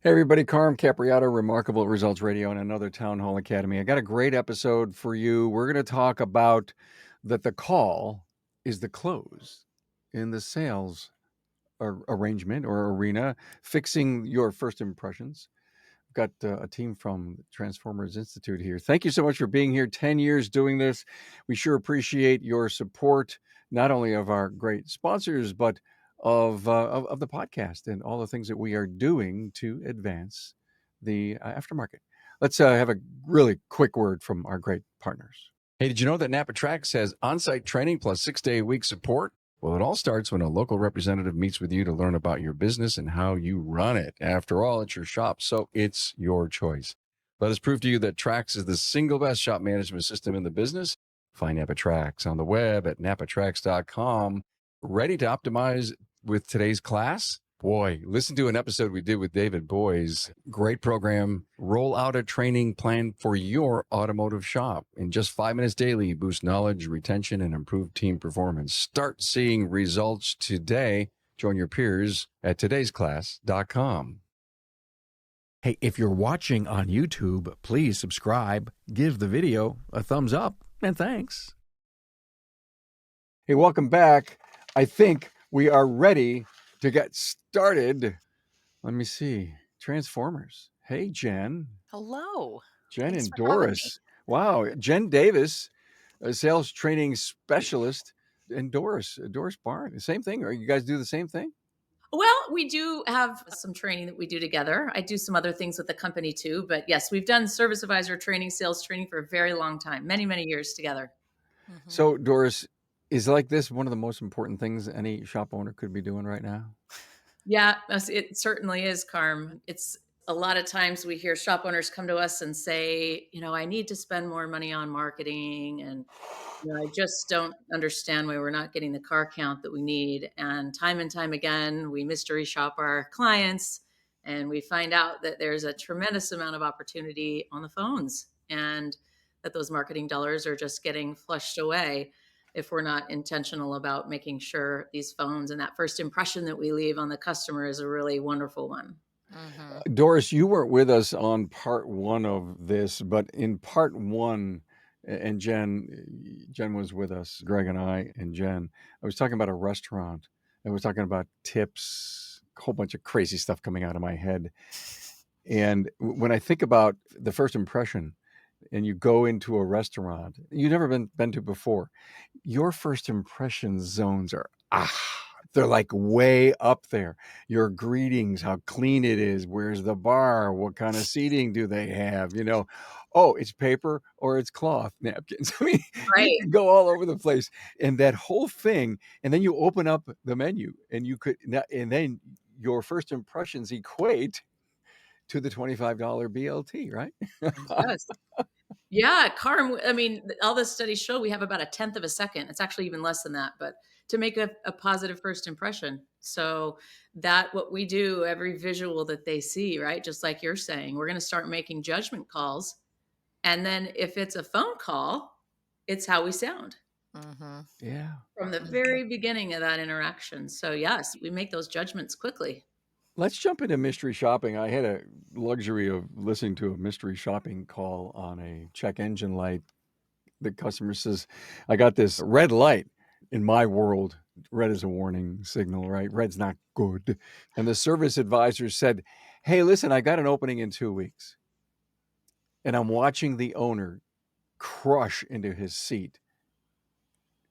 Hey everybody, Carm Capriato, Remarkable Results Radio and another Town Hall Academy. I got a great episode for you. We're going to talk about that the call is the close in the sales arrangement or arena, fixing your first impressions. Got a team from Transformers Institute here. Thank you so much for being here. 10 years doing this. We sure appreciate your support, not only of our great sponsors, but of the podcast and all the things that we are doing to advance the aftermarket. Let's have a really quick word from our great partners. Hey, did you know that NAPA Tracks has on-site training plus 6-day-a-week support? Well, it all starts when a local representative meets with you to learn about your business and how you run it. After all, it's your shop, so it's your choice. Let us prove to you that Trax is the single best shop management system in the business. Find NAPA Tracks on the web at napatracks.com. Ready to optimize with today's class? Boy, listen to an episode we did with David Boys. Great program. Roll out a training plan for your automotive shop. In just 5 minutes daily, boost knowledge, retention, and improve team performance. Start seeing results today. Join your peers at todaysclass.com. Hey, if you're watching on YouTube, please subscribe, give the video a thumbs up, and thanks. Hey, welcome back. I think we are ready to get started. Let me see. Transformers. Hey, Jen. Hello. Jen Thanks and for having Doris. Wow. Jen Davis, a sales training specialist, and Doris Barn. Same thing. Or you guys do the same thing? Well, we do have some training that we do together. I do some other things with the company too, but yes, we've done service advisor training, sales training for a very long time, many, many years together. So, Doris, is like this one of the most important things any shop owner could be doing right now? Yeah, it certainly is, Carm. It's a lot of times we hear shop owners come to us and say, I need to spend more money on marketing and I just don't understand why we're not getting the car count that we need. And time again, we mystery shop our clients and we find out that there's a tremendous amount of opportunity on the phones and that those marketing dollars are just getting flushed away if we're not intentional about making sure these phones and that first impression that we leave on the customer is a really wonderful one. Doris, you weren't with us on part one of this, but in part one, and Jen was with us, Greg and I and Jen. I was talking about a restaurant. I was talking about tips, a whole bunch of crazy stuff coming out of my head. And when I think about the first impression, and you go into a restaurant you've never been to before, your first impression zones are they're like way up there. Your greetings, how clean it is, where's the bar, what kind of seating do they have, oh, it's paper or it's cloth napkins. I mean, you Right. can go all over the place, and that whole thing, and then you open up the menu and and then your first impressions equate to the $25 BLT, right? Yes. Yeah, Carm, I mean, all the studies show we have about a tenth of a second. It's actually even less than that, but to make a positive first impression. So that what we do, every visual that they see, right? Just like you're saying, we're going to start making judgment calls. And then if it's a phone call, it's how we sound Yeah. from the very beginning of that interaction. So yes, we make those judgments quickly. Let's jump into mystery shopping. I had a luxury of listening to a mystery shopping call on a check engine light. The customer says, I got this red light. In my world, red is a warning signal, right? Red's not good. And the service advisor said, hey, listen, I got an opening in 2 weeks. And I'm watching the owner crush into his seat,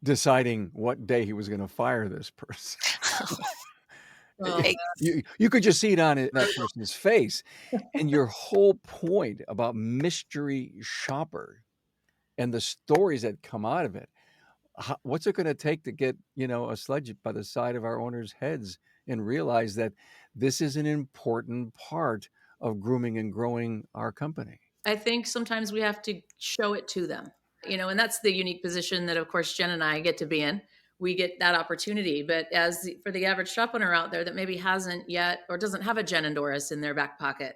deciding what day he was going to fire this person. Oh, You could just see it on that person's face. And your whole point about mystery shopper and the stories that come out of it, what's it going to take to get, a sledge by the side of our owners' heads and realize that this is an important part of grooming and growing our company? I think sometimes we have to show it to them, and that's the unique position that, of course, Jen and I get to be in. We get that opportunity. But for the average shop owner out there that maybe hasn't yet or doesn't have a Jen and Doris in their back pocket,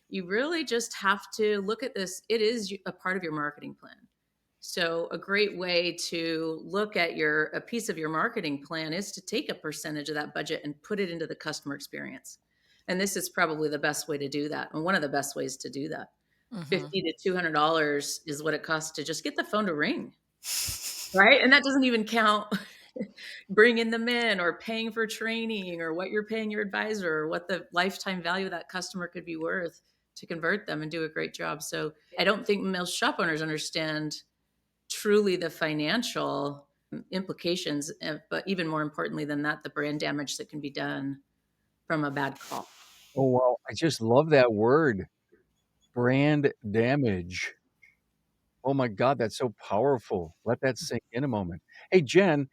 you really just have to look at this. It is a part of your marketing plan. So a great way to look at a piece of your marketing plan is to take a percentage of that budget and put it into the customer experience. And this is probably the best way to do that, and one of the best ways to do that. Mhm. 50 to $200 is what it costs to just get the phone to ring, right? And that doesn't even count bringing them in or paying for training or what you're paying your advisor or what the lifetime value of that customer could be worth to convert them and do a great job. So I don't think most shop owners understand truly the financial implications, but even more importantly than that, the brand damage that can be done from a bad call. Oh, wow. I just love that word, brand damage. Oh my god, that's so powerful. Let that sink in a moment. Hey, Jen,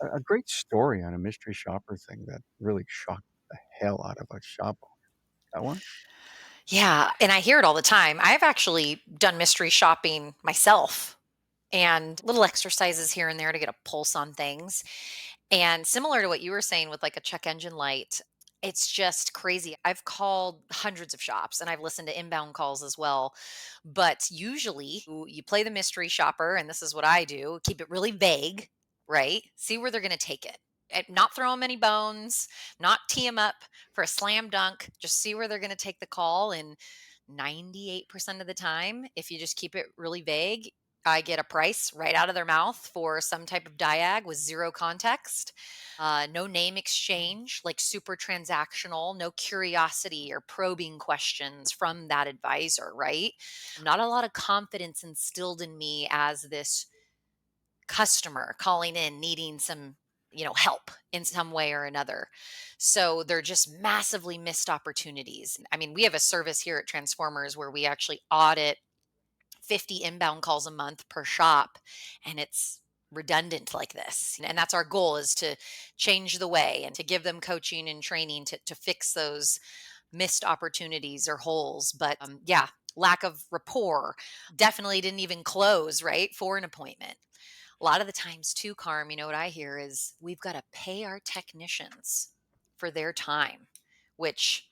a great story on a mystery shopper thing that really shocked the hell out of a shop owner. Got one? Yeah, and I hear it all the time. I've actually done mystery shopping myself and little exercises here and there to get a pulse on things. And similar to what you were saying with like a check engine light, it's just crazy. I've called hundreds of shops and I've listened to inbound calls as well. But usually you play the mystery shopper, and this is what I do, keep it really vague, right? See where they're going to take it. Not throw them any bones, not tee them up for a slam dunk. Just see where they're going to take the call. And 98% of the time, if you just keep it really vague, I get a price right out of their mouth for some type of diag with zero context. No name exchange, like super transactional, no curiosity or probing questions from that advisor, right? Not a lot of confidence instilled in me as this customer calling in needing some help in some way or another. So they're just massively missed opportunities. I mean, we have a service here at Transformers where we actually audit 50 inbound calls a month per shop, and it's redundant like this. And that's our goal, is to change the way and to give them coaching and training to fix those missed opportunities or holes. But yeah, lack of rapport, definitely didn't even close right for an appointment. A lot of the times too, Carm, what I hear is we've got to pay our technicians for their time, which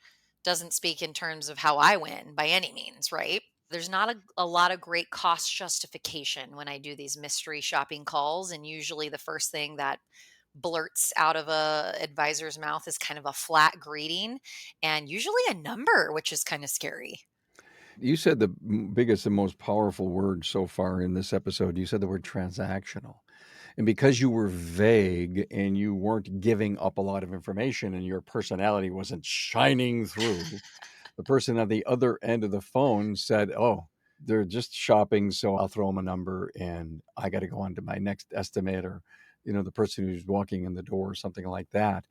doesn't speak in terms of how I win by any means, right? There's not a lot of great cost justification when I do these mystery shopping calls. And usually the first thing that blurts out of a advisor's mouth is kind of a flat greeting and usually a number, which is kind of scary. You said the biggest and most powerful word so far in this episode. You said the word transactional. And because you were vague and you weren't giving up a lot of information and your personality wasn't shining through, the person on the other end of the phone said, "Oh, they're just shopping, so I'll throw them a number and I got to go on to my next estimate," or, the person who's walking in the door or something like that.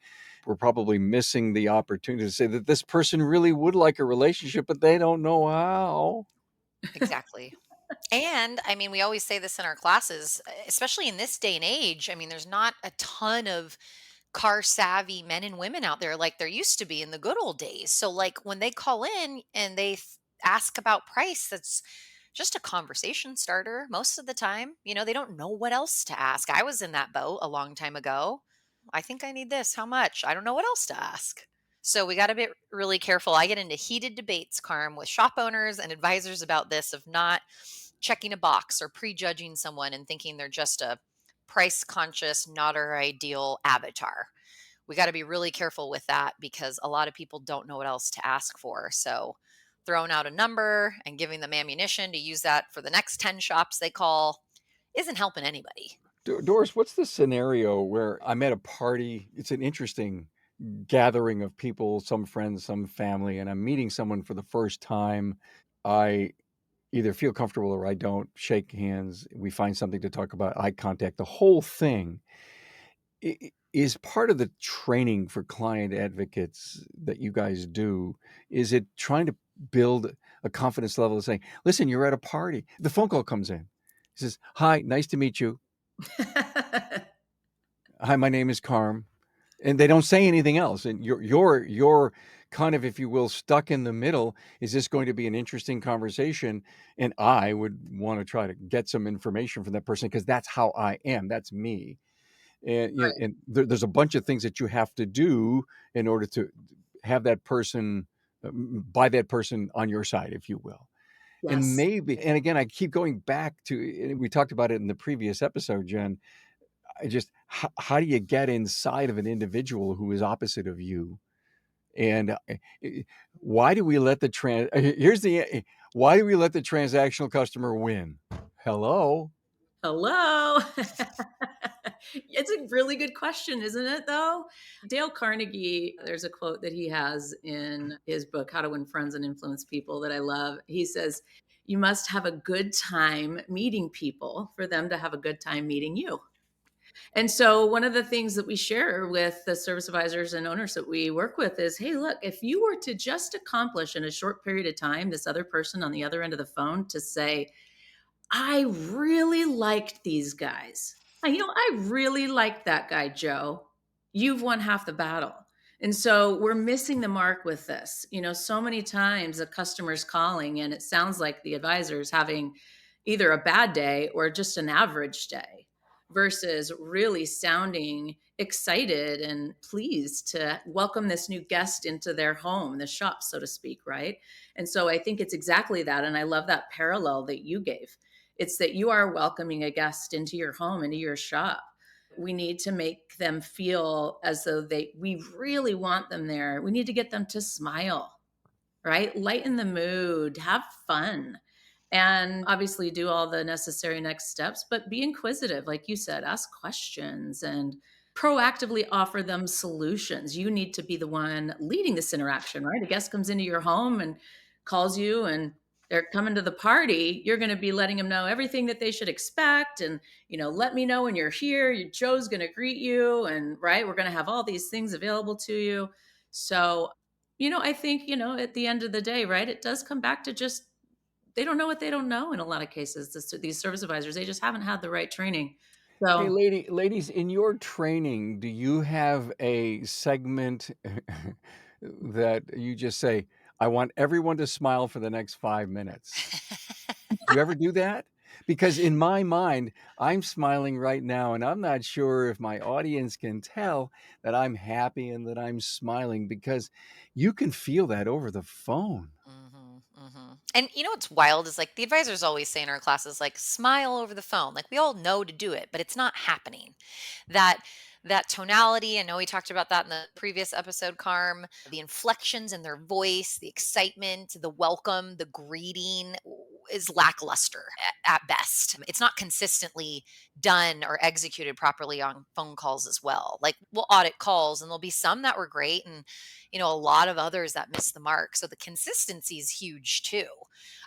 We're probably missing the opportunity to say that this person really would like a relationship, but they don't know how. Exactly. And I mean, we always say this in our classes, especially in this day and age. I mean, there's not a ton of car savvy men and women out there like there used to be in the good old days. So, like, when they call in and they ask about price, that's just a conversation starter most of the time. They don't know what else to ask. I was in that boat a long time ago. I think I need this. How much? I don't know what else to ask. So we got to be really careful. I get into heated debates, Carm, with shop owners and advisors about this, of not checking a box or prejudging someone and thinking they're just a price conscious, not our ideal avatar. We got to be really careful with that because a lot of people don't know what else to ask for. So throwing out a number and giving them ammunition to use that for the next 10 shops they call isn't helping anybody. Doris, what's the scenario where I'm at a party? It's an interesting gathering of people, some friends, some family, and I'm meeting someone for the first time. I either feel comfortable or I don't. Shake hands. We find something to talk about, eye contact, the whole thing. Is part of the training for client advocates that you guys do, is it trying to build a confidence level of saying, listen, you're at a party. The phone call comes in. He says, hi, nice to meet you. Hi, my name is Carm. And they don't say anything else. And you're kind of, if you will, stuck in the middle. Is this going to be an interesting conversation? And I would want to try to get some information from that person because that's how I am. That's me. And Right. there's a bunch of things that you have to do in order to have that person, by that person on your side, if you will. And Yes. maybe, and again, I keep going back to, and we talked about it in the previous episode, Jen. I just, how do you get inside of an individual who is opposite of you And why do we let the why do we let the transactional customer win? Hello. Hello. It's a really good question, isn't it, though? Dale Carnegie, there's a quote that he has in his book, How to Win Friends and Influence People, that I love. He says, "You must have a good time meeting people for them to have a good time meeting you." And so, one of the things that we share with the service advisors and owners that we work with is, hey, look, if you were to just accomplish in a short period of time, this other person on the other end of the phone to say, I really liked these guys. I really liked that guy, Joe. You've won half the battle. And so we're missing the mark with this. So many times a customer's calling and it sounds like the advisor's having either a bad day or just an average day versus really sounding excited and pleased to welcome this new guest into their home, the shop, so to speak, right? And so I think it's exactly that. And I love that parallel that you gave. It's that you are welcoming a guest into your home, into your shop. We need to make them feel as though we really want them there. We need to get them to smile, right? Lighten the mood, have fun, and obviously do all the necessary next steps, but be inquisitive. Like you said, ask questions and proactively offer them solutions. You need to be the one leading this interaction, right? A guest comes into your home and calls you and they're coming to the party. You're going to be letting them know everything that they should expect. And, let me know when you're here. Joe's going to greet you. And, right, we're going to have all these things available to you. So, I think, at the end of the day, right, it does come back to just they don't know what they don't know in a lot of cases. These service advisors, they just haven't had the right training. Hey, So, ladies, in your training, do you have a segment that you just say, I want everyone to smile for the next 5 minutes? Do you ever do that? Because in my mind, I'm smiling right now, and I'm not sure if my audience can tell that I'm happy and that I'm smiling because you can feel that over the phone. And what's wild is like the advisors always say in our classes, like smile over the phone. Like we all know to do it, but it's not happening. That that tonality, I know we talked about that in the previous episode, Carm, the inflections in their voice, the excitement, the welcome, the greeting is lackluster at best. It's not consistently done or executed properly on phone calls as well. Like we'll audit calls and there'll be some that were great and a lot of others that miss the mark. So the consistency is huge too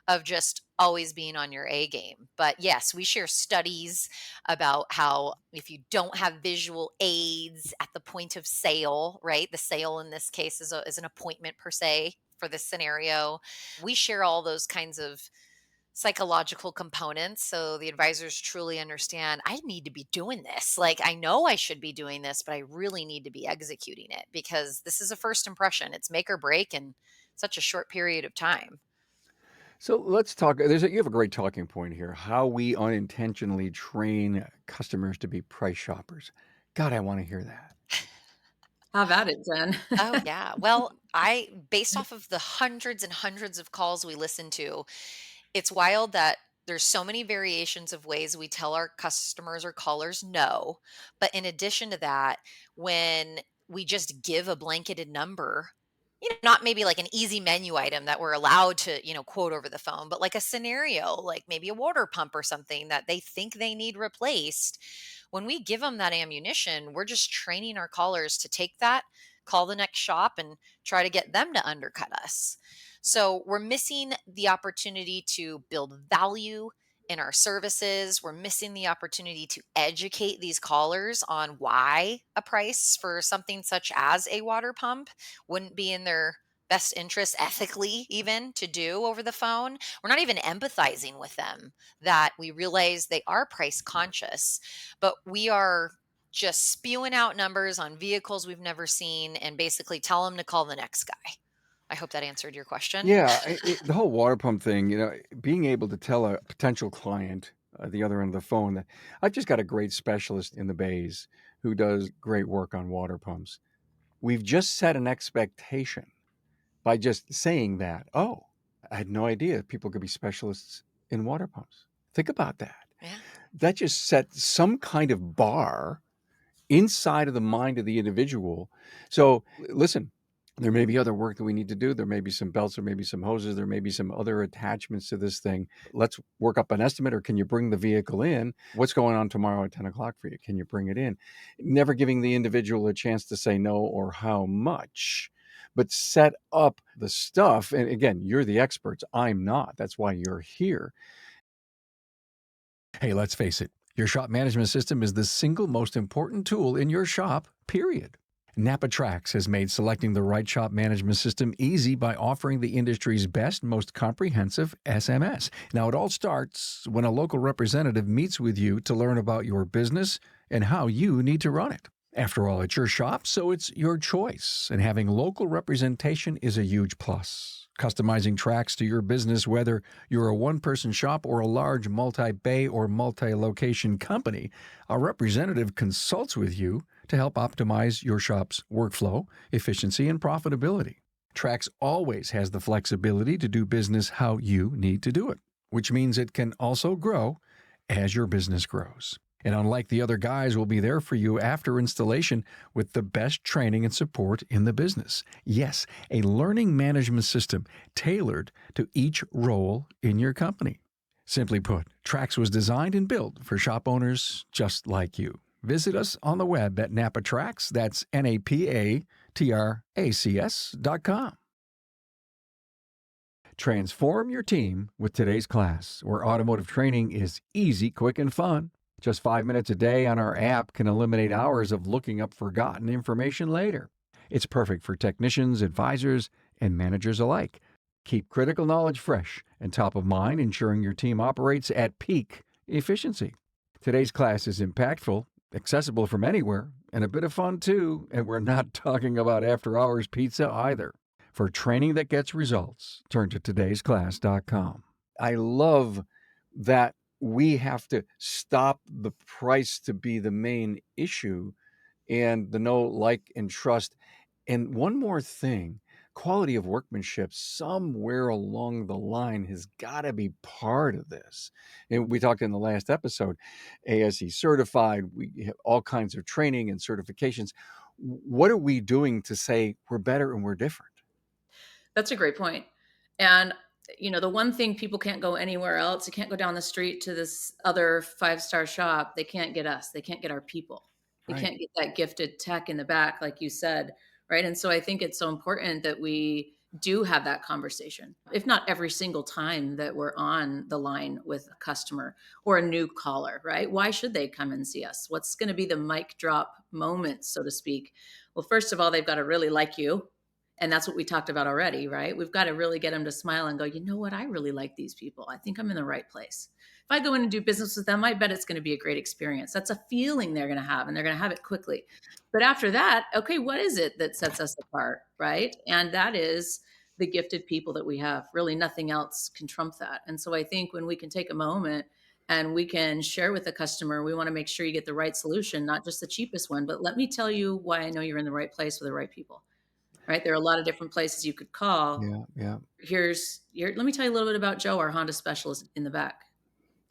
of just always being on your A game. But yes, we share studies about how if you don't have visual aids at the point of sale, right? The sale in this case is an appointment per se for this scenario. We share all those kinds of psychological components so the advisors truly understand I need to be doing this. Like I know I should be doing this, but I really need to be executing it because this is a first impression. It's make or break in such a short period of time. So let's talk. You have a great talking point here. How we unintentionally train customers to be price shoppers. God, I want to hear that. have at it, Jen. Oh yeah. Well, I based off of the hundreds and hundreds of calls we listen to, it's wild that there's so many variations of ways we tell our customers or callers no. But in addition to that, when we just give a blanketed number, not maybe like an easy menu item that we're allowed to, quote over the phone, but like a scenario, like maybe a water pump or something that they think they need replaced. When we give them that ammunition, we're just training our callers to take that, call the next shop, and try to get them to undercut us. So we're missing the opportunity to build value in our services. We're missing the opportunity to educate these callers on why a price for something such as a water pump wouldn't be in their best interest ethically even to do over the phone. We're not even empathizing with them that we realize they are price conscious, but we are just spewing out numbers on vehicles we've never seen and basically tell them to call the next guy. I hope that answered your question. Yeah, the whole water pump thing, being able to tell a potential client the other end of the phone that I've just got a great specialist in the Bays who does great work on water pumps. We've just set an expectation by just saying that. Oh, I had no idea people could be specialists in water pumps. Think about that. Yeah. That just set some kind of bar inside of the mind of the individual. So listen, There may be other work that we need to do. There may be some belts, there may be some hoses, there may be some other attachments to this thing. Let's work up an estimate, or can you bring the vehicle in? What's going on tomorrow at 10 o'clock for you? Can you bring it in? Never giving the individual a chance to say no or how much, but set up the stuff. And again, you're the experts. I'm not. That's why you're here. Hey, let's face it, your shop management system is the single most important tool in your shop, period. NAPA Trax has made selecting the right shop management system easy by offering the industry's best, most comprehensive SMS. Now, it all starts when a local representative meets with you to learn about your business and how you need to run it. After all, it's your shop, so it's your choice, and having local representation is a huge plus. Customizing tracks to your business, whether you're a one-person shop or a large multi-bay or multi-location company, a representative consults with you to help optimize your shop's workflow, efficiency, and profitability. Trax always has the flexibility to do business how you need to do it, which means it can also grow as your business grows. And unlike the other guys, will be there for you after installation with the best training and support in the business. Yes, a learning management system tailored to each role in your company. Simply put, Trax was designed and built for shop owners just like you. Visit us on the web at NAPATRACS, that's NAPATRACS.com. Transform your team with today's class, where automotive training is easy, quick, and fun. Just 5 minutes a day on our app can eliminate hours of looking up forgotten information later. It's perfect for technicians, advisors, and managers alike. Keep critical knowledge fresh and top of mind, ensuring your team operates at peak efficiency. Today's class is impactful, accessible from anywhere, and a bit of fun too, and we're not talking about after-hours pizza either. For training that gets results, turn to todaysclass.com. I love that we have to stop the price to be the main issue and the know, like, and trust. And one more thing, quality of workmanship somewhere along the line has got to be part of this. And we talked in the last episode, ASE certified, we have all kinds of training and certifications. What are we doing to say we're better and we're different? That's a great point. And the one thing, people can't go anywhere else. They can't go down the street to this other five-star shop. They can't get us. They can't get our people. They Right. can't get that gifted tech in the back, like you said, right? And so I think it's so important that we do have that conversation. If not every single time that we're on the line with a customer or a new caller, right? Why should they come and see us? What's going to be the mic drop moment, so to speak? Well, first of all, they've got to really like you, and that's what we talked about already, right? We've got to really get them to smile and go, you know what? I really like these people. I think I'm in the right place. If I go in and do business with them, I bet it's going to be a great experience. That's a feeling they're going to have, and they're going to have it quickly. But after that, okay, what is it that sets us apart, right? And that is the gifted people that we have. Really, nothing else can trump that. And so I think when we can take a moment and we can share with the customer, we want to make sure you get the right solution, not just the cheapest one, but let me tell you why I know you're in the right place with the right people, right? There are a lot of different places you could call. Yeah, yeah. Let me tell you a little bit about Joe, our Honda specialist in the back.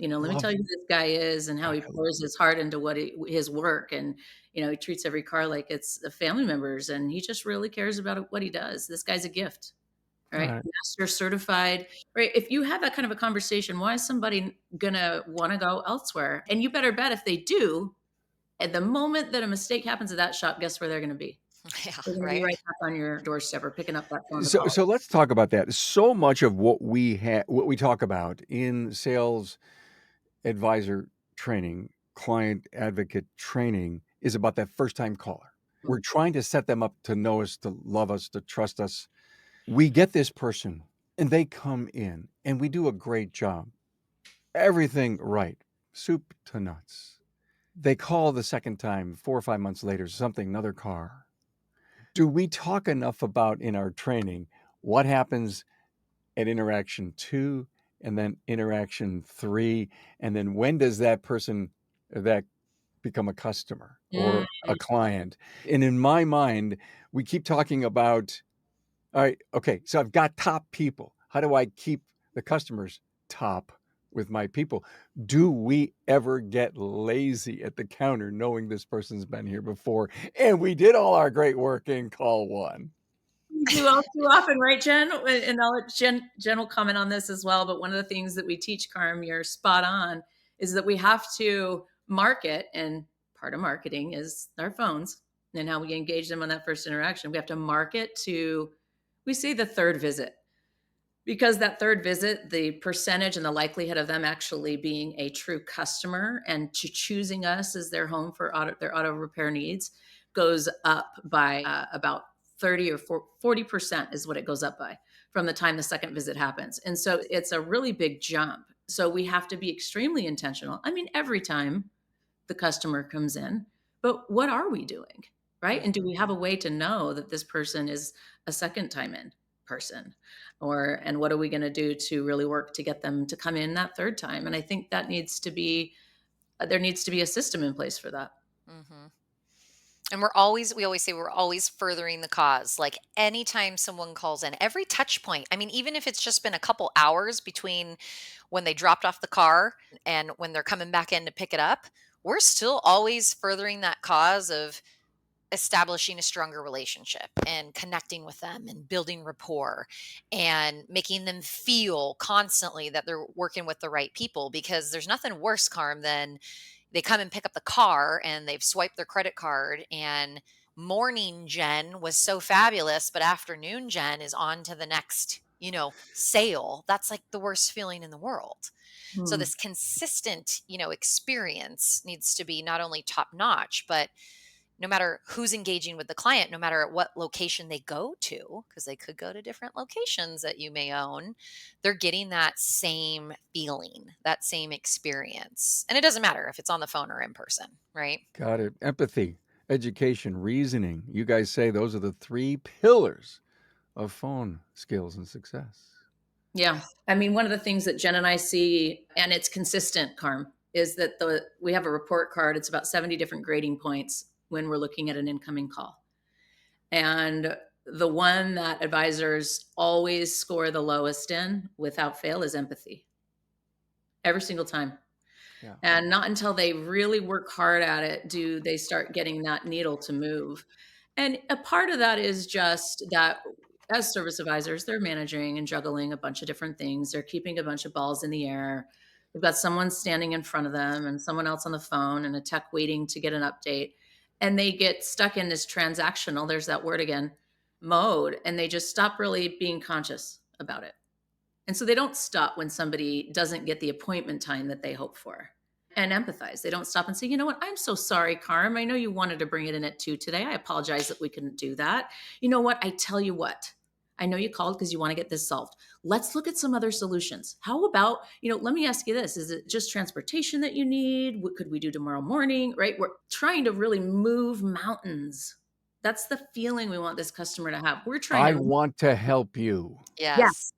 Let me Love tell you who this guy is and how I he pours his heart into his work. And, he treats every car like it's the family members, and he just really cares about what he does. This guy's a gift, right? got it. Master certified, right? If you have that kind of a conversation, why is somebody gonna want to go elsewhere? And you better bet if they do, at the moment that a mistake happens at that shop, guess where they're going to be? Yeah, They're going to be right. right back on your doorstep or picking up that phone to So call. so let's talk about that. So much of what we talk about in sales advisor training, client advocate training is about that first time caller. We're trying to set them up to know us, to love us, to trust us. We get this person and they come in and we do a great job. Everything right, soup to nuts. They call the second time, 4 or 5 months later, something, another car. Do we talk enough about in our training what happens at interaction 2 and then interaction 3, and then when does that person that become a customer Mm. or a client? And in my mind, we keep talking about, all right, okay, so I've got top people. How do I keep the customers top with my people? Do we ever get lazy at the counter knowing this person's been here before and we did all our great work in call 1? We do all too often, right, Jen? And I'll let Jen will comment on this as well. But one of the things that we teach, Carm, you're spot on, is that we have to market, and part of marketing is our phones and how we engage them on that first interaction. We have to market to, we see the third visit. Because that third visit, the percentage and the likelihood of them actually being a true customer and to choosing us as their home for their auto repair needs goes up by about 30 or 40% is what it goes up by from the time the second visit happens. And so it's a really big jump. So we have to be extremely intentional. I mean, every time the customer comes in, but what are we doing? Right. And do we have a way to know that this person is a second time in person? Or, and what are we going to do to really work to get them to come in that third time? And I think that needs to be, there needs to be a system in place for that. Hmm. And we always say we're always furthering the cause. Like anytime someone calls in, every touch point, I mean, even if it's just been a couple hours between when they dropped off the car and when they're coming back in to pick it up, we're still always furthering that cause of establishing a stronger relationship and connecting with them and building rapport and making them feel constantly that they're working with the right people, because there's nothing worse, Carm, than they come and pick up the car and they've swiped their credit card and morning Jen was so fabulous, but afternoon Jen is on to the next, sale. That's like the worst feeling in the world. So Hmm. this consistent, experience needs to be not only top notch, but no matter who's engaging with the client, no matter at what location they go to, because they could go to different locations that you may own, they're getting that same feeling, that same experience. And it doesn't matter if it's on the phone or in person, right? Got it. Empathy, education, reasoning. You guys say those are the 3 pillars of phone skills and success. Yeah. I mean, one of the things that Jen and I see, and it's consistent, Carm, is that we have a report card. It's about 70 different grading points when we're looking at an incoming call. And the one that advisors always score the lowest in without fail is empathy. Every single time. Yeah. And not until they really work hard at it do they start getting that needle to move. And a part of that is just that as service advisors, they're managing and juggling a bunch of different things. They're keeping a bunch of balls in the air. They've got someone standing in front of them and someone else on the phone and a tech waiting to get an update. And they get stuck in this transactional, there's that word again, mode. And they just stop really being conscious about it. And so they don't stop when somebody doesn't get the appointment time that they hope for and empathize. They don't stop and say, you know what, I'm so sorry, Carm. I know you wanted to bring it in at 2 today. I apologize that we couldn't do that. You know what? I tell you what, I know you called because you want to get this solved. Let's look at some other solutions. How about, let me ask you this. Is it just transportation that you need? What could we do tomorrow morning? Right? We're trying to really move mountains. That's the feeling we want this customer to have. We're trying I to, want to help you. yeah, Yes,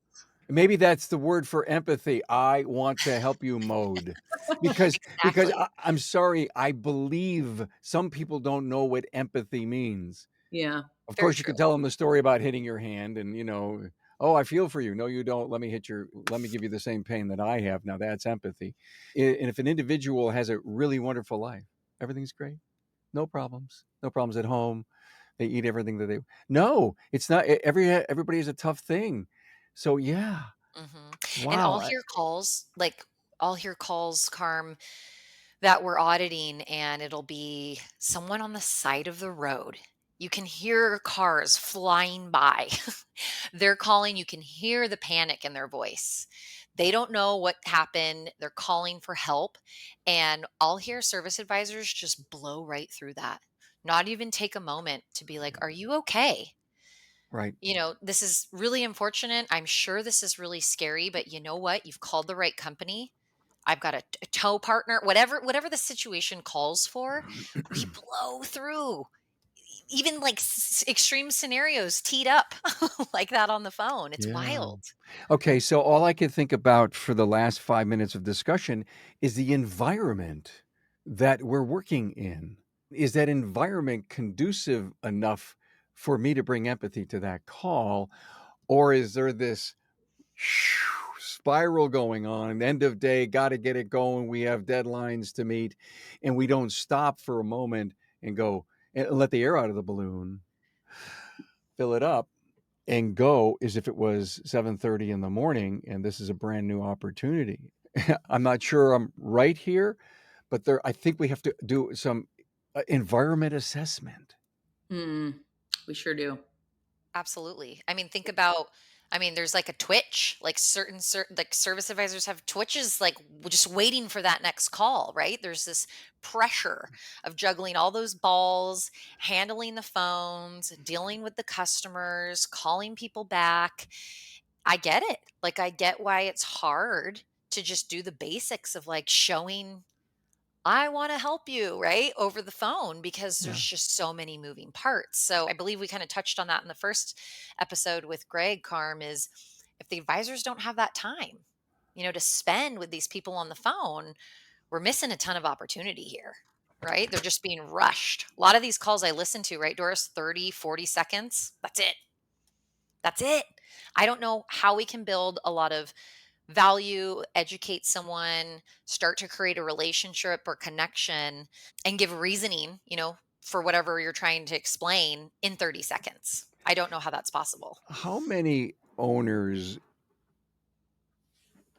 Maybe that's the word for empathy. I want to help you mode. Because exactly. I'm sorry, I believe some people don't know what empathy means. yeah. Of Very course, you true. could tell them the story about hitting your hand and, "Oh, I feel for you." "No, you don't. Let me give you the same pain that I have." Now that's empathy. And if an individual has a really wonderful life, everything's great. No problems. No problems at home. They eat everything that they No, it's not everybody has a tough thing. So, yeah. Hmm. And Wow. I'll hear calls, Carm, that we're auditing, and it'll be someone on the side of the road. You can hear cars flying by. They're calling, you can hear the panic in their voice. They don't know what happened. They're calling for help. And I'll hear service advisors just blow right through that. Not even take a moment to be like, "Are you okay? Right. This is really unfortunate. I'm sure this is really scary, but you know what? You've called the right company. I've got a tow partner." Whatever the situation calls for, we blow through. Even like extreme scenarios teed up like that on the phone. It's Yeah. wild. Okay, so all I could think about for the last 5 minutes of discussion is the environment that we're working in. Is that environment conducive enough for me to bring empathy to that call, or is there this spiral going on, end of day, gotta get it going, we have deadlines to meet, and we don't stop for a moment and go and let the air out of the balloon, fill it up, and go as if it was 7:30 in the morning and this is a brand new opportunity. I'm not sure I'm right here, but I think we have to do some environment assessment. Mm, we sure do. Absolutely. I mean, think about I mean, there's like a twitch, like certain like service advisors have twitches like just waiting for that next call, right? There's this pressure of juggling all those balls, handling the phones, dealing with the customers, calling people back. I get it. Like I get why it's hard to just do the basics of like showing I want to help you, right? Over the phone because Yeah. there's just so many moving parts. So I believe we kind of touched on that in the first episode with Greg Carm is if the advisors don't have that time, to spend with these people on the phone, we're missing a ton of opportunity here, right? They're just being rushed. A lot of these calls I listen to, right, Doris, 30, 40 seconds. That's it. That's it. I don't know how we can build a lot of value, educate someone, start to create a relationship or connection, and give reasoning, for whatever you're trying to explain in 30 seconds. I don't know how that's possible. How many owners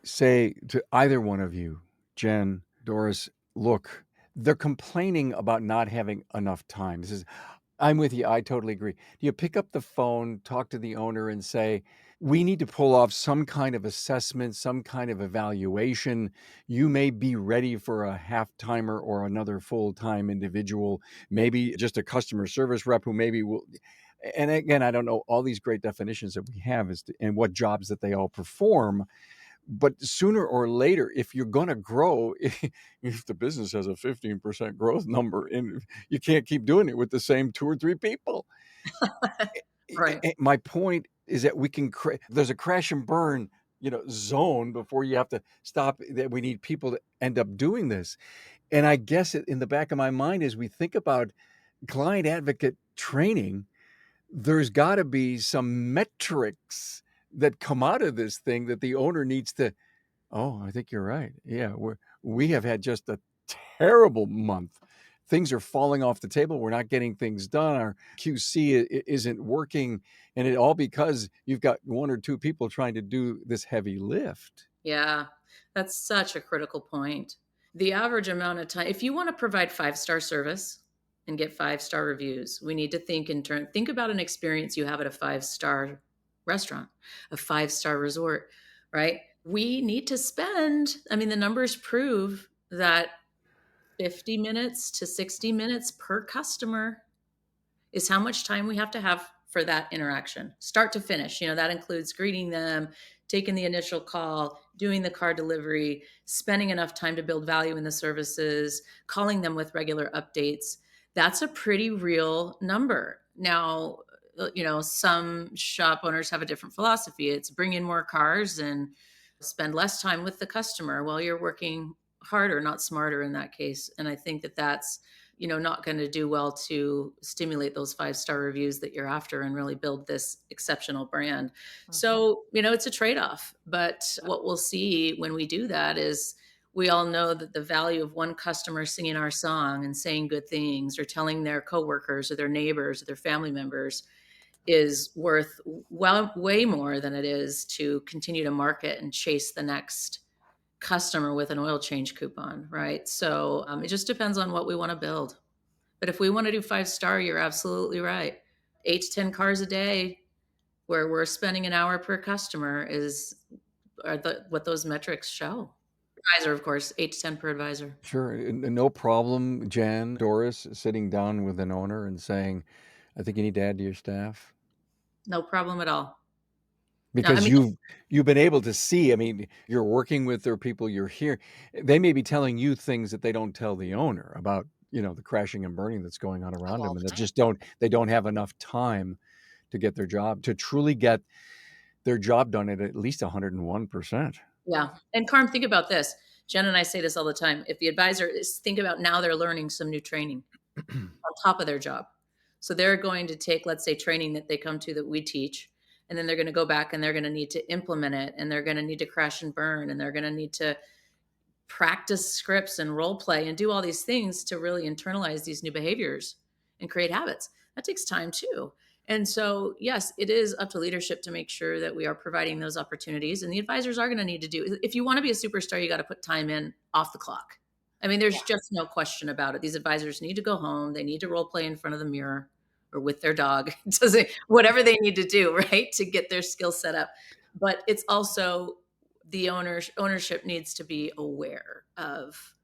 say to either one of you, Jen, Doris, look, they're complaining about not having enough time. This is I'm with you. I totally agree. Do you pick up the phone, talk to the owner, and say, we need to pull off some kind of assessment, some kind of evaluation. You may be ready for a half timer or another full time individual, maybe just a customer service rep who maybe will. And again, I don't know all these great definitions that we have and what jobs that they all perform. But sooner or later, if you're going to grow, if the business has a 15% growth number and you can't keep doing it with the same 2 or 3 people. Right. My point is that we can there's a crash and burn, zone before you have to stop, that we need people to end up doing this. And I guess in the back of my mind, as we think about client advocate training, there's gotta be some metrics that come out of this thing that the owner needs to. Oh, I think you're right. Yeah, we have had just a terrible month. Things are falling off the table. We're not getting things done. Our QC isn't working, and it all because you've got 1 or 2 people trying to do this heavy lift. Yeah, that's such a critical point. The average amount of time, if you want to provide five-star service and get five-star reviews, we need to think about an experience you have at a five-star restaurant, a five-star resort, right? We need to spend, I mean, the numbers prove that 50 minutes to 60 minutes per customer is how much time we have to have for that interaction, start to finish. That includes greeting them, taking the initial call, doing the car delivery, spending enough time to build value in the services, calling them with regular updates. That's a pretty real number. Now, some shop owners have a different philosophy. It's bring in more cars and spend less time with the customer while you're working harder, not smarter in that case. And I think that that's not going to do well to stimulate those five-star reviews that you're after and really build this exceptional brand. Mhm. So, it's a trade-off. But what we'll see when we do that is we all know that the value of one customer singing our song and saying good things or telling their coworkers or their neighbors or their family members is worth well way more than it is to continue to market and chase the next customer with an oil change coupon, right? So it just depends on what we want to build. But if we want to do five-star, you're absolutely right. 8 to 10 cars a day, where we're spending an hour per customer, what those metrics show. Advisor, of course, 8 to 10 per advisor. Sure, and no problem, Jan, Doris, sitting down with an owner and saying, "I think you need to add to your staff." No problem at all. No, I Because mean, you've been able to see, I mean, you're working with their people, you're here. They may be telling you things that they don't tell the owner about, the crashing and burning that's going on Oh, around all them, and the that time. just they don't have enough time to get their job to truly get their job done at least 101%. yeah. And Carm, think about this. Jen and I say this all the time. If the advisor is, think about now they're learning some new training on top of their job. So they're going to take, let's say, training that they come to that we teach, and then they're going to go back and they're going to need to implement it, and they're going to need to crash and burn, and they're going to need to practice scripts and role play and do all these things to really internalize these new behaviors and create habits. That takes time too. And so, yes, it is up to leadership to make sure that we are providing those opportunities. And the advisors are going to need to do, if you want to be a superstar, you got to put time in off the clock. I mean, there's Yeah. just no question about it. These advisors need to go home. They need to role play in front of the mirror or with their dog, whatever they need to do, right, to get their skills set up. But it's also the ownership needs to be aware of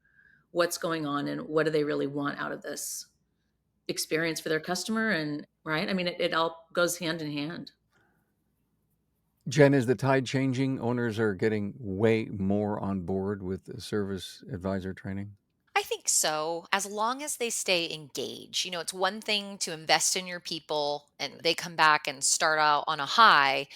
what's going on and what do they really want out of this experience for their customer. And right, I mean, it all goes hand in hand. Jen, is the tide changing? Owners are getting way more on board with the service advisor training. I think so, as long as they stay engaged. It's one thing to invest in your people and they come back and start out on a high.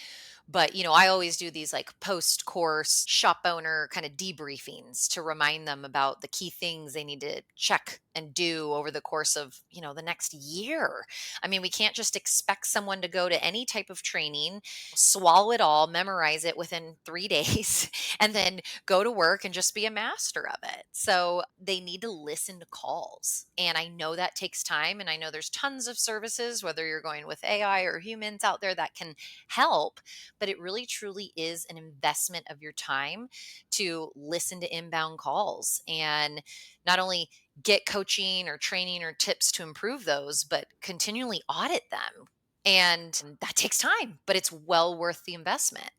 But, I always do these like post course shop owner kind of debriefings to remind them about the key things they need to check and do over the course of, the next year. I mean, we can't just expect someone to go to any type of training, swallow it all, memorize it within 3 days, and then go to work and just be a master of it. So they need to listen to calls. And I know that takes time. And I know there's tons of services, whether you're going with AI or humans out there that can help, but it really truly is an investment of your time to listen to inbound calls and not only get coaching or training or tips to improve those, but continually audit them. And that takes time, but it's well worth the investment.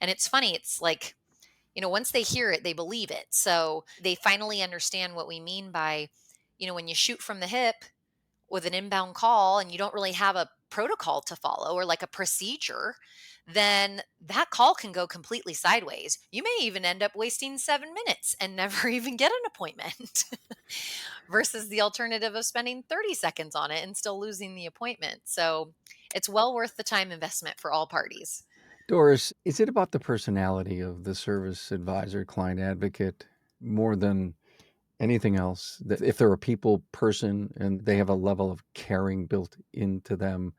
And it's funny, it's like, once they hear it, they believe it. So they finally understand what we mean by, when you shoot from the hip with an inbound call and you don't really have a protocol to follow or like a procedure, then that call can go completely sideways. You may even end up wasting 7 minutes and never even get an appointment versus the alternative of spending 30 seconds on it and still losing the appointment. So it's well worth the time investment for all parties. Doris, is it about the personality of the service advisor, client advocate, more than anything else? That if they're a people person and they have a level of caring built into them,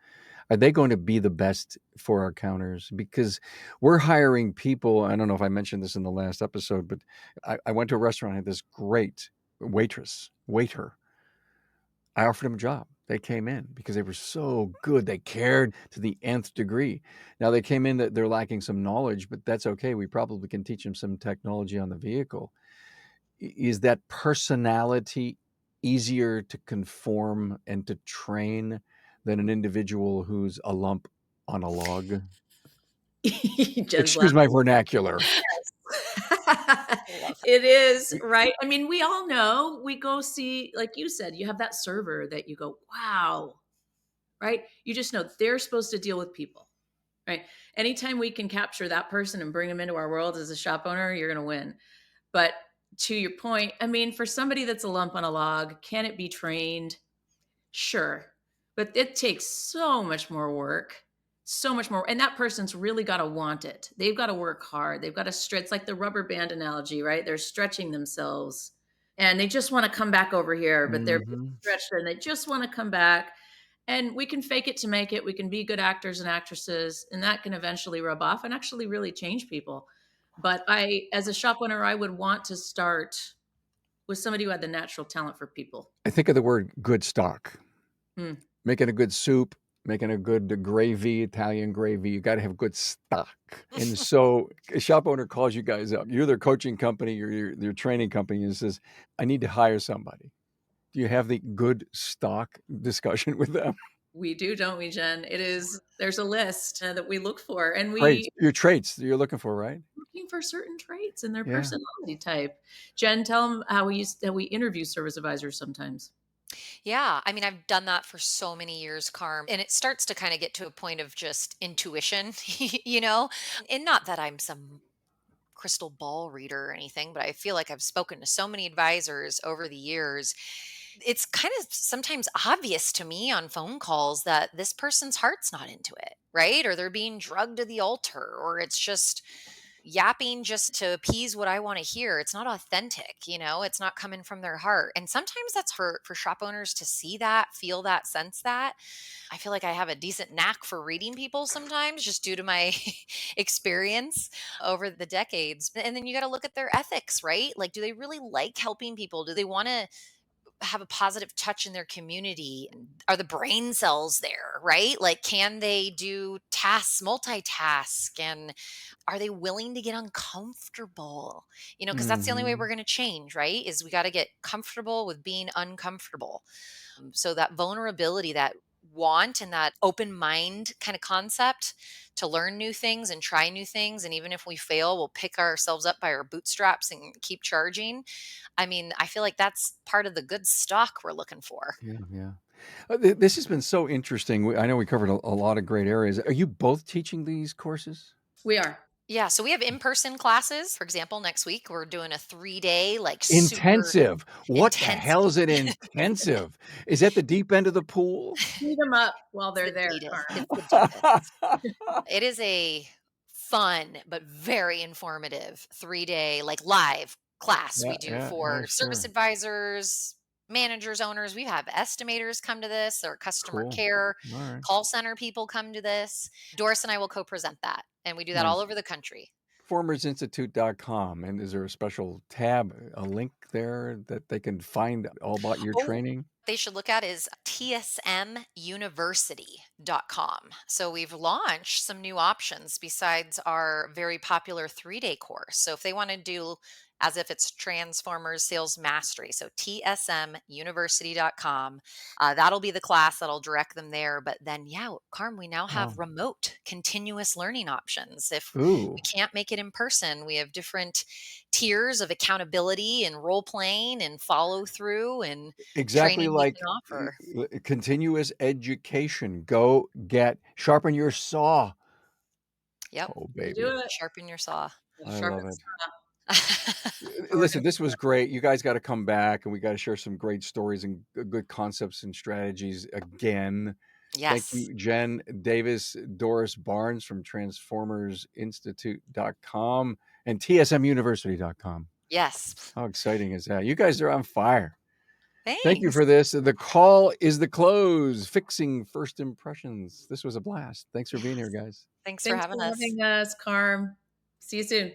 are they going to be the best for our counters? Because we're hiring people. I don't know if I mentioned this in the last episode, but I went to a restaurant, I had this great waiter. I offered them a job. They came in because they were so good. They cared to the nth degree. Now they came in that they're lacking some knowledge, but that's okay. We probably can teach them some technology on the vehicle. Is that personality easier to conform and to train than an individual who's a lump on a log? Jen's Excuse my laughing. vernacular. I love It is, right? I mean, we all know, we go see, like you said, you have that server that you go, wow, right? You just know they're supposed to deal with people, right? Anytime we can capture that person and bring them into our world as a shop owner, you're going to win. But to your point, I mean, for somebody that's a lump on a log, can it be trained? Sure. But it takes so much more work, so much more. And that person's really got to want it. They've got to work hard. They've got to stretch. It's like the rubber band analogy, right? They're stretching themselves and they just want to come back over here, but they're being Mhm. stretched and they just want to come back. And we can fake it to make it. We can be good actors and actresses, and that can eventually rub off and actually really change people. But as a shop owner, I would want to start with somebody who had the natural talent for people. I think of the word good stock. Hmm. Making a good soup, making a good gravy, Italian gravy, you gotta have good stock. And it. so a shop owner calls you guys up. You're their coaching company or your training company and says, "I need to hire somebody." Do you have the good stock discussion with them? We do, don't we, Jen? There's a list that we look for, and Traits, we your traits that you're looking for, right? looking for certain traits in their Yeah. personality type. Jen, tell them how we interview service advisors sometimes. Yeah, I mean, I've done that for so many years, Carm, and it starts to kind of get to a point of just intuition, you know? And not that I'm some crystal ball reader or anything, but I feel like I've spoken to so many advisors over the years. It's kind of sometimes obvious to me on phone calls that this person's heart's not into it, right? Or they're being drugged to the altar, or it's just yapping just to appease what I want to hear. It's not authentic, it's not coming from their heart. And sometimes that's for shop owners to see that, feel that, sense that. I feel like I have a decent knack for reading people sometimes just due to my experience over the decades. And then you got to look at their ethics, right? Like, do they really like helping people? Do they want to have a positive touch in their community? Are the brain cells there, right? Like, can they do tasks, multitask? And are they willing to get uncomfortable? Because that's the only way Mhm. we're going to change, right? Is we got to get comfortable with being uncomfortable. So that vulnerability, that want, and that open mind kind of concept to learn new things and try new things. And even if we fail, we'll pick ourselves up by our bootstraps and keep charging. I mean, I feel like that's part of the good stock we're looking for. Yeah, yeah. This has been so interesting. I know we covered a lot of great areas. Are you both teaching these courses? We are. Yeah, so we have in-person classes. For example, next week we're doing a 3-day, like, super Intensive. What the intensive. hell is an intensive? Is that the deep end of the pool? Heat them up while It's they're the there, deepest. Carm. It's the deepest. It is a fun but very informative 3-day, like, live class Yeah, we do yeah, yeah, for service sure. advisors, managers, owners. We have estimators come to this, or customer Cool. care, Alright. call center people come to this. Doris and I will co-present that, and we do that all Nice. over the country. Formersinstitute.com, and is there a special tab, a link there that they can find all about your Oh, training? they should look at is tsmuniversity.com. So we've launched some new options besides our very popular 3-day course. So if they want to do as if it's Transformers Sales Mastery, so tsmuniversity.com, that'll be the class that'll direct them there. But then, yeah, Carm, we now have Wow. remote continuous learning options. If we Ooh, can't make it in person, we have different tiers of accountability and role playing and follow through and exactly training we like can offer. continuous education. Go get sharpen your saw. Yep. Oh, You do baby. it. Sharpen your saw. The I sharp love it. stuff. We're Listen, gonna this was great. You guys gotta come back, and we gotta share some great stories and good concepts and strategies again. Thank Yes. you, Jen Davis, Doris Barnes from transformersinstitute.com and tsmuniversity.com. Yes. How exciting is that? You guys are on fire. Thank you Thanks. for this. The call is the close, fixing first impressions. This was a blast. Thanks for being here, Yes. guys. Thanks for Thanks for having us. having us, Carm. See you soon.